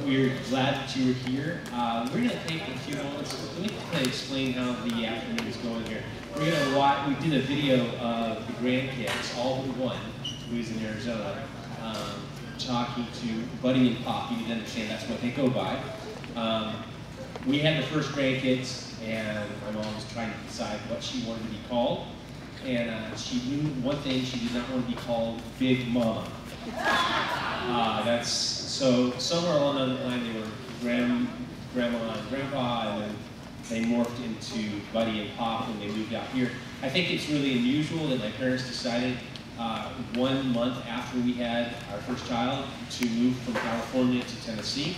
We're glad that you were here. We're going to take a few moments. Let me kind of explain how the afternoon is going here. We're going to watch, we did a video of the grandkids, all but one, who's in Arizona, talking to Buddy and Pop. You need to understand that's what they go by. We had the first grandkids, and my mom was trying to decide what she wanted to be called. And she knew one thing: she did not want to be called Big Mama. So somewhere along the line they were Grandma and Grandpa, and then they morphed into Buddy and Pop when they moved out here. I think it's really unusual that my parents decided 1 month after we had our first child to move from California to Tennessee,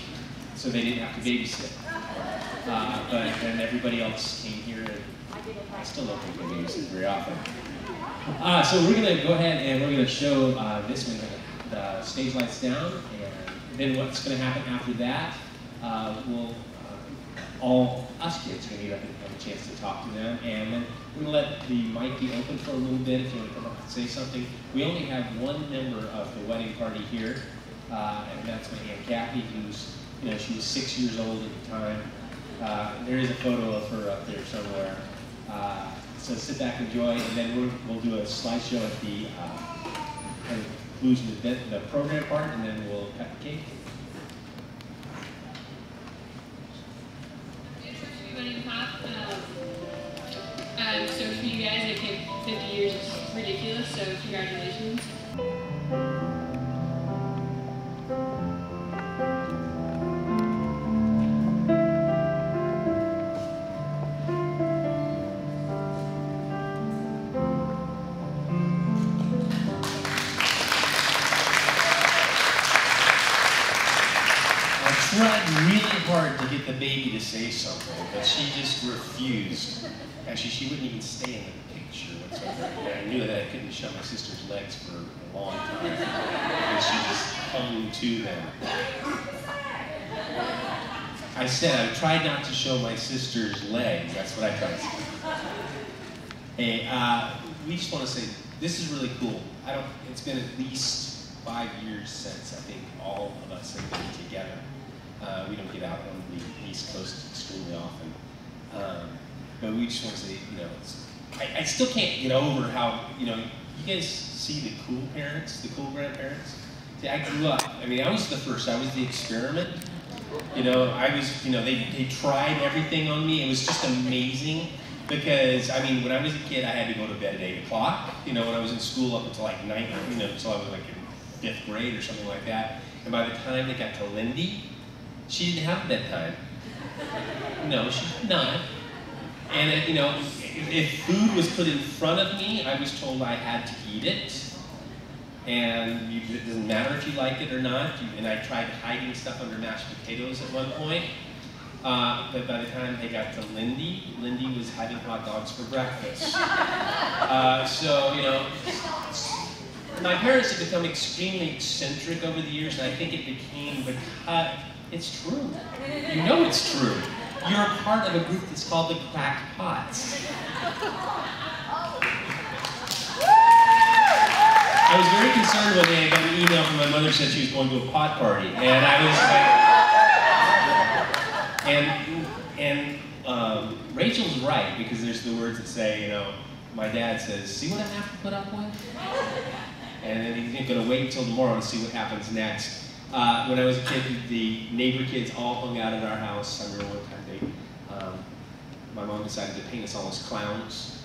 so they didn't have to babysit. But then everybody else came here, and I still don't think they babysit very often. So we're going to go ahead and we're going to show this one, the stage lights down, and then what's going to happen after that, all us kids are going to get up and have a chance to talk to them, and then we're going to let the mic be open for a little bit if you want to come up and say something. We only have one member of the wedding party here, and that's my Aunt Kathy, who's, she was 6 years old at the time. There is a photo of her up there somewhere. So sit back and enjoy, and then we'll do a slideshow at the kind of conclusion of the program part, and then we'll cut the cake. Buddy Pop. So for you guys, I think 50 years is ridiculous, so congratulations. I tried really hard to get the baby to say something, but she just refused. Actually, she wouldn't even stay in the picture whatsoever. And I knew that I couldn't show my sister's legs for a long time, because she just hung to them. I said I tried not to show my sister's legs. That's what I tried to say. Hey, we just want to say this is really cool. It's been at least 5 years since I think all of us have been together. We don't get out on the East Coast extremely often. But we just want to say, I still can't get over how, you guys see the cool parents, the cool grandparents? See, I grew up, I was the first, I was the experiment. I was, they tried everything on me. It was just amazing because, when I was a kid, I had to go to bed at 8 o'clock. When I was in school up until like 9, until I was like in 5th grade or something like that. And by the time they got to Lindy, she didn't have bedtime. No, she did not. And if food was put in front of me, I was told I had to eat it. And it doesn't matter if you like it or not. And I tried hiding stuff under mashed potatoes at one point. But by the time they got to Lindy, Lindy was having hot dogs for breakfast. My parents have become extremely eccentric over the years, and I think it became because it's true. It's true. You're a part of a group that's called the Cracked Pots. I was very concerned one day. I got an email from my mother that said she was going to a pot party, and I was like, Rachel's right, because there's the words that say, my dad says, "See what I have to put up with?" And then he's going to wait until tomorrow to see what happens next. When I was a kid, the neighbor kids all hung out at our house. I remember one time my mom decided to paint us all as clowns,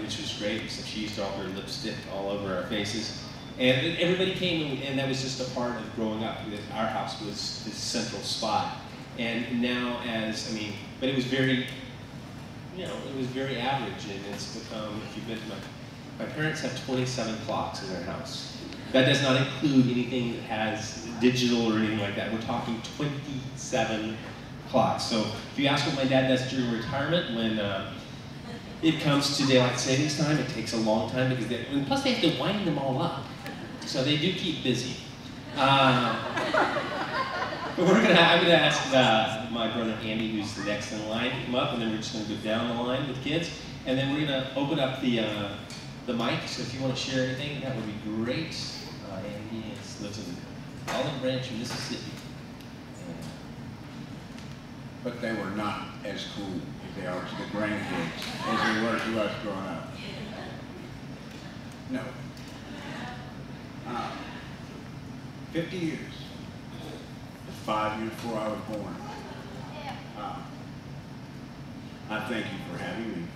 which was great, except she used all her lipstick all over our faces. And everybody came, and that was just a part of growing up. Our house was this central spot. And now but it was very, it was very average, and it's become, if you've been to my parents have 27 clocks in their house. That does not include anything that has digital or anything like that. We're talking 27 clocks. So if you ask what my dad does during retirement, when it comes to daylight savings time, it takes a long time because plus they have to wind them all up. So they do keep busy. But I'm gonna ask my brother Andy, who's the next in line, to come up, and then we're just gonna go down the line with kids, and then we're gonna open up the mic. So if you want to share anything, that would be great. Andy lives in Olive Branch, Mississippi. But they were not as cool as they are to the grandkids as they were to us growing up. No. 50 years. 5 years before I was born. I thank you for having me.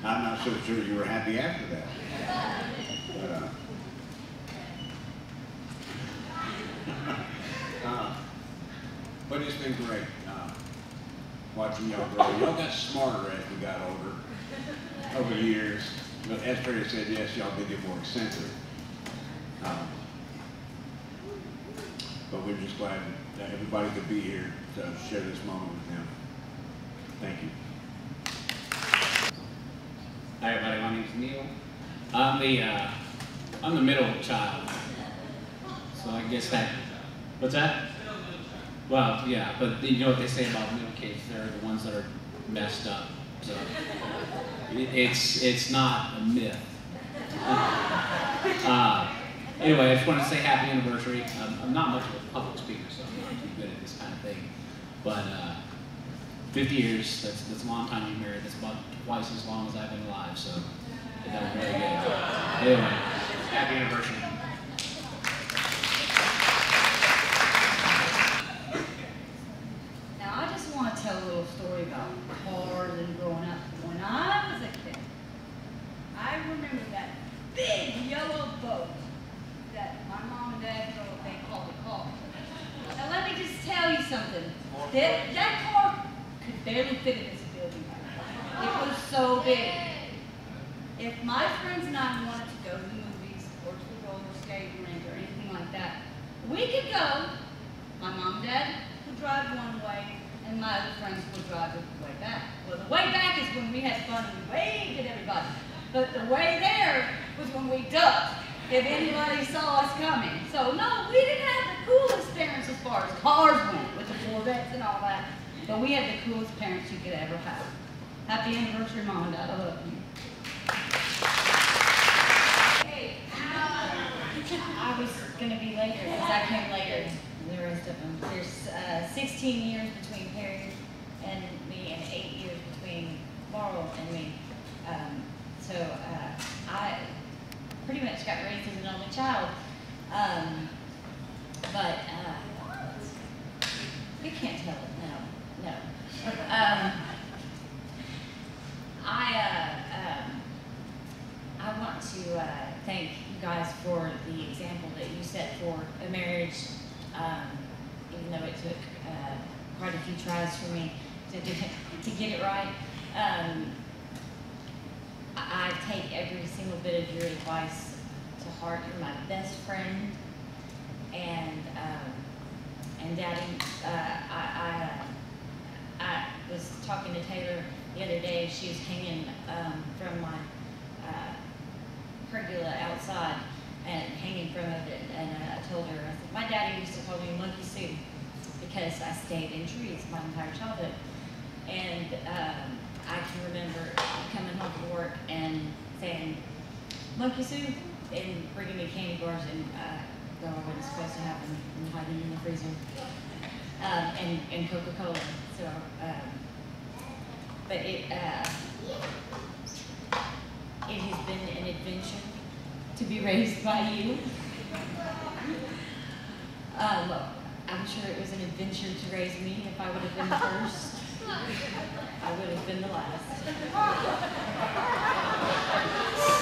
I'm not so sure you were happy after that. But it's been great watching y'all grow. Y'all got smarter as we got older over the years. But as Freddie said, yes, y'all did get more eccentric. But we're just glad that everybody could be here to share this moment with them. Thank you. Hi everybody, my name is Neil. I'm the middle child. So I guess that, what's that? Well, yeah, but you know what they say about middle kids, they're the ones that are messed up. So it's not a myth. Anyway, I just wanted to say happy anniversary. I'm not much of a public speaker, so I'm not too good at this kind of thing. But 50 years, that's a long time to be married. That's about twice as long as I've been alive, so it does really good. Anyway, happy anniversary. Now, I just want to tell a little story about cars and growing up. When I was a kid, I remember that big yellow boat that my mom and dad drove, they called a car. Now, let me just tell you something. That car could barely fit in this building. It was so big. If my friends and I wanted to go to the movies or to the roller skating rink or anything like that, we could go. My mom and dad would drive one way, and my other friends would drive the way back. Well, the way back is when we had fun and we waved at everybody. But the way there was when we ducked if anybody saw us coming. So no, we didn't have the coolest parents as far as cars went with the Corvettes and all that. But we had the coolest parents you could ever have. Happy anniversary, Mom and Dad. I love you. Hey, I was going to be later because I came later than the rest of them. There's 16 years between Perry and me and 8 years between Laurel and me. So I pretty much got raised as an only child. But you can't tell it, no. I want to thank you guys for the example that you set for a marriage, even though it took quite a few tries for me to get it right. I take every single bit of your advice to heart. You're my best friend, and Daddy, I was talking to Taylor the other day. She was hanging from my pergola outside and hanging from it, and I told her, I said, my daddy used to call me Monkey Sue because I stayed in trees my entire childhood. And I can remember coming home from work and saying, Monkey Sue, and bringing me candy bars and go over what was supposed to happen and hiding in the freezer. And Coca-Cola. So, but it has been an adventure to be raised by you. I'm sure it was an adventure to raise me. If I would have been the first, I would have been the last.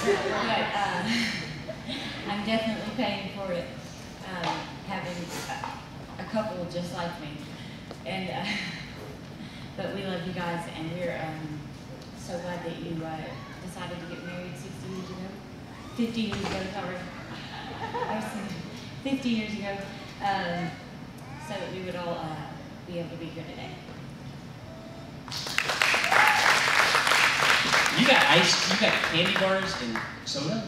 But I'm definitely paying for it, having a couple just like me. And but we love you guys, and we're so glad that you decided to get married 60 years ago. 50 years ago, sorry. I was thinking 50 years ago, so that we would all be able to be here today. You got ice, you got candy bars and soda?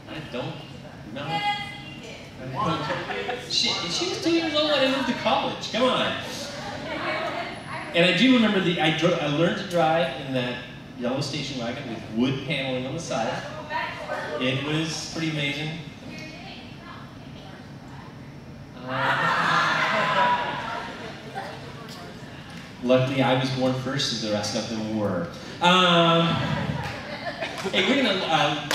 I don't know. She was 2 years old when I moved to college. Come on. And I do remember I learned to drive in that yellow station wagon with wood paneling on the side. It was pretty amazing. Luckily, I was born first, and the rest of them were. Hey, we're gonna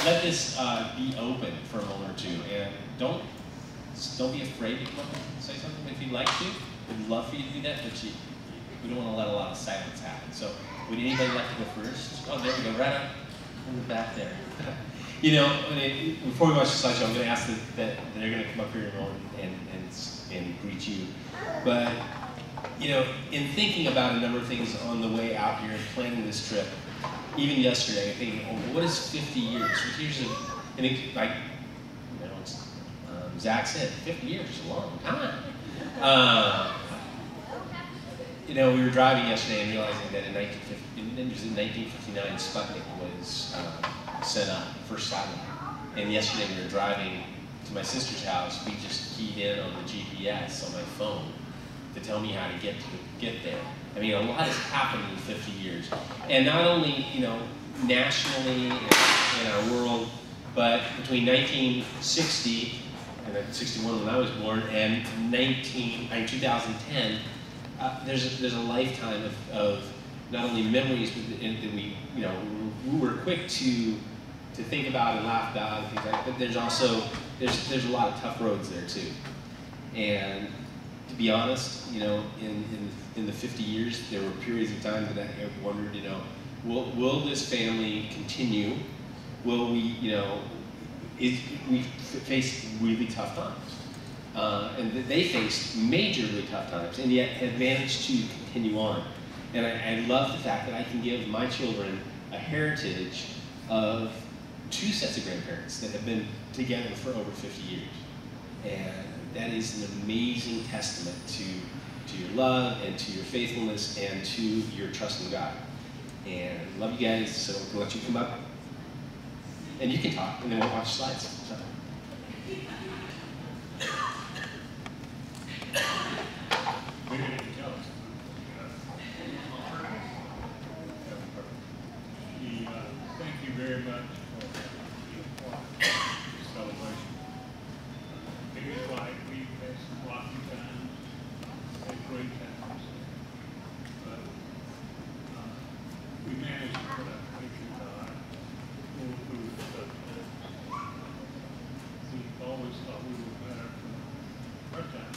let this be open for a moment or two, and don't be afraid to come up and say something if you'd like to. We'd love for you to do that, but we don't want to let a lot of silence happen. So, would anybody like to go first? Oh, there we go, right up in the back there. You know, before we watch the slideshow, I'm going to ask that they're going to come up here and greet you. But, you know, in thinking about a number of things on the way out here and planning this trip, even yesterday, thinking, oh, what is 50 years? 50 years of, and it, like, you know, Zach said, 50 years is a long time. You know, we were driving yesterday and realizing that in 1959, Sputnik was sent up, first satellite. And yesterday we were driving to my sister's house. We just keyed in on the GPS on my phone to tell me how to get there. I mean, a lot has happened in 50 years. And not only, you know, nationally in our world, but between 1960 and 61 when I was born and 2010, there's a lifetime of not only memories that we, you know, we were quick to think about and laugh about and things like that, but there's also, there's a lot of tough roads there too. And to be honest, you know, in the 50 years, there were periods of time that I wondered, you know, will this family continue? Will we, you know, we faced really tough times. And they faced majorly tough times, and yet have managed to continue on. And I love the fact that I can give my children a heritage of 2 sets of grandparents that have been together for over 50 years. And that is an amazing testament to your love and to your faithfulness and to your trust in God. And I love you guys, so we'll let you come up. And you can talk, and then we'll watch slides. So. Thank you very much for the celebration. It is like we've had some rocky times, had great times, but we managed to put our faith in God, pull through the tough times. We always thought we were better from our time.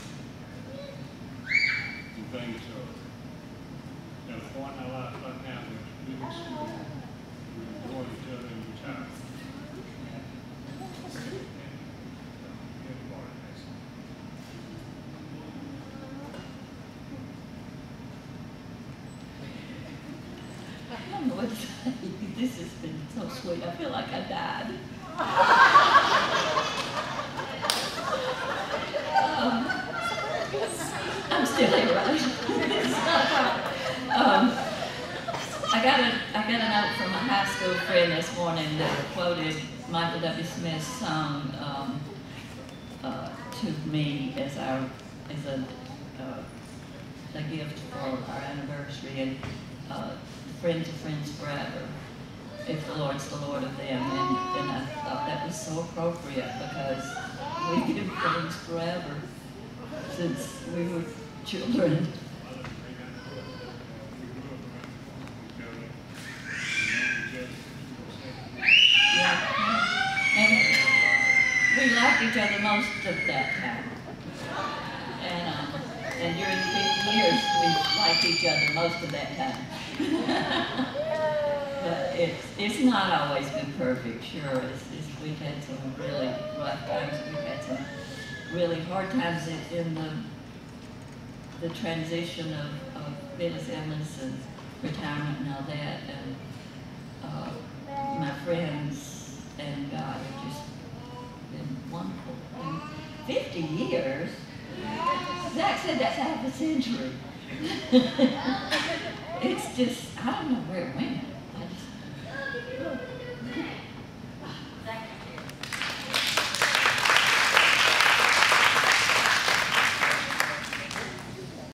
And things are at a point in our life right now where it's really smooth. We enjoy each other in retirement. I don't know what to say. This has been so sweet. I feel like I died. I'm still here, right? I got a note from a high school friend this morning that quoted Michael W. Smith's song to me as a gift for our anniversary, and friends are friends forever if the Lord's the Lord of them. And I thought that was so appropriate because we've been friends forever since we were children. We liked each other most of that time. And during the 50 years, we liked each other most of that time. But it's not always been perfect, sure. We've had some really rough times. We've had some really hard times in the transition of Phyllis Emerson's retirement and all that. And my friends and God have just been wonderful. And 50 years? Zach said that's half a century. It's just, I don't know where it went.